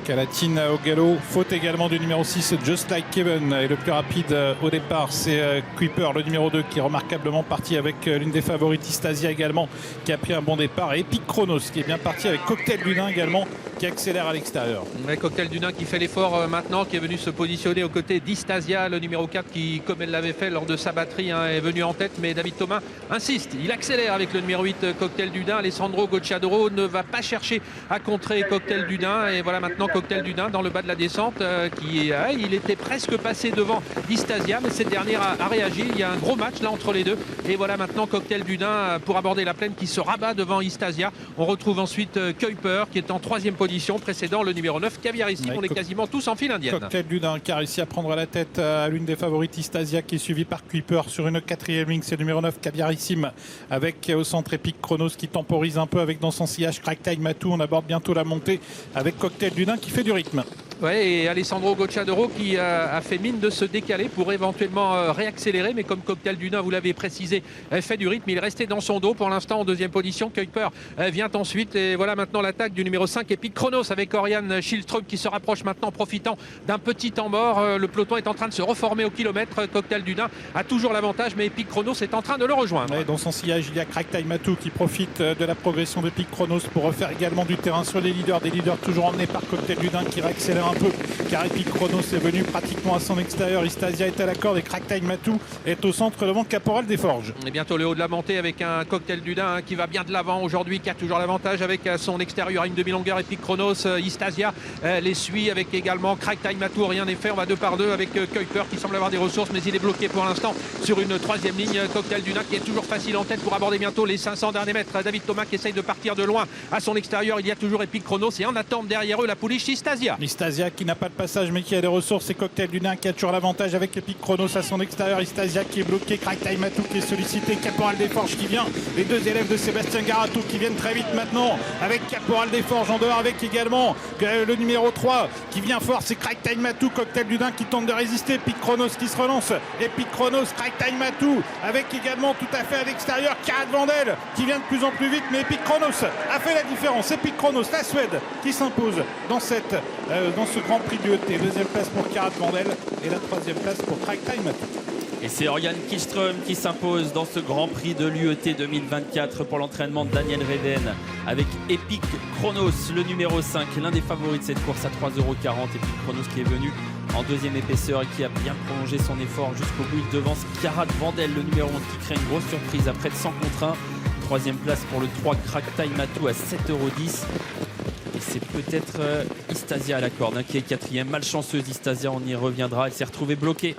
Calatine au galop, faute également du numéro 6, Just Like Kevin. Et le plus rapide au départ, c'est Kuiper, le numéro 2, qui est remarquablement parti avec l'une des favorites, Istasia également, qui a pris un bon départ. Et Epic Chronos, qui est bien parti avec Cocktail du Nain également, qui accélère à l'extérieur. Ouais, Cocktail du Nain qui fait l'effort maintenant, qui est venu se positionner aux côtés d'Istasia, le numéro 4, qui, comme elle l'avait fait lors de sa batterie, est venu en tête. Mais David Thomas insiste, il accélère avec le numéro 8, Cocktail du Nain. Alessandro Gocciadoro ne va pas chercher à contrer Cocktail du Nain. Et voilà maintenant Cocktail du Nain dans le bas de la descente, il était presque passé devant Istasia, mais cette dernière a réagi. Il y a un gros match là entre les deux. Et voilà maintenant Cocktail du Nain pour aborder la plaine qui se rabat devant Istasia. On retrouve ensuite Kuiper qui est en 3e position, précédant le numéro 9, Caviarissime. On est quasiment tous en file indienne. Cocktail du Nain qui a réussi à prendre la tête à l'une des favorites, Istasia, qui est suivie par Kuiper sur une 4e ligne. C'est le numéro 9, Caviarissime, avec au centre Epic Chronos qui temporise un peu avec dans son sillage Crack Time Matou. On aborde bientôt la montée avec Cocktail du Nain qui fait du rythme. Ouais, et Alessandro Gocciadoro qui a fait mine de se décaler pour éventuellement réaccélérer, mais comme Cocktail du Nain, vous l'avez précisé, fait du rythme, il est resté dans son dos pour l'instant en 2e position. Kuiper vient ensuite, et voilà maintenant l'attaque du numéro 5, Epic Chronos, avec Oriane Schildstrup qui se rapproche maintenant, profitant d'un petit temps mort. Le peloton est en train de se reformer au kilomètre. Cocktail du Nain a toujours l'avantage, mais Epic Chronos est en train de le rejoindre. Ouais, dans son sillage, il y a Crack Time Matou qui profite de la progression d'Epic Chronos pour refaire également du terrain sur les leaders. Des leaders toujours emmenés par Cocktail du Nain qui réaccélère un peu, car Epic Chronos est venu pratiquement à son extérieur. Istasia est à la corde et Crack Time Matou est au centre devant Caporal des Forges. Et bientôt le haut de la montée avec un Cocktail du Nain qui va bien de l'avant aujourd'hui, qui a toujours l'avantage avec son extérieur à une demi-longueur. Epic Chronos, Istasia les suit avec également Crack Time Matou. Rien n'est fait, on va 2 par 2 avec Kuiper qui semble avoir des ressources, mais il est bloqué pour l'instant sur une 3e ligne. Cocktail du Nain qui est toujours facile en tête pour aborder bientôt les 500 derniers mètres. David Thomas qui essaye de partir de loin à son extérieur. Il y a toujours Epic Chronos et en attente derrière eux la pouliche Istasia. Istasia qui n'a pas de passage mais qui a des ressources, et Cocktail du Nain qui a toujours l'avantage avec Epic Chronos à son extérieur. Istasia qui est bloqué, Crack Time Matou qui est sollicité, Caporal des Forges qui vient, les 2 élèves de Sébastien Garato qui viennent très vite maintenant avec Caporal des Forges en dehors, avec également le numéro 3 qui vient fort, c'est Crack Time Matou. Cocktail du Nain qui tente de résister, Epic Chronos qui se relance, Epic Chronos, Crack Time Matou avec également tout à fait à l'extérieur Karat Vandel qui vient de plus en plus vite, mais Epic Chronos a fait la différence. Epic Chronos, la Suède, qui s'impose dans ce Grand Prix du ET. 2e place pour Karat Vandel et la 3e place pour Crack Time Matou. Et c'est Oriane Kihlström qui s'impose dans ce Grand Prix de l'UET 2024 pour l'entraînement de Daniel Reden avec Epic Chronos, le numéro 5, l'un des favoris de cette course à 3,40 €. Epic Chronos qui est venu en 2e épaisseur et qui a bien prolongé son effort jusqu'au bout. Il devance Karat Vandel, le numéro 11, qui crée une grosse surprise à près de 100 contre 1. 3e place pour le 3, Crack Time Matou à 7,10 €. Et c'est peut-être Istasia à la corde qui est 4e. Malchanceuse Istasia, on y reviendra. Elle s'est retrouvée bloquée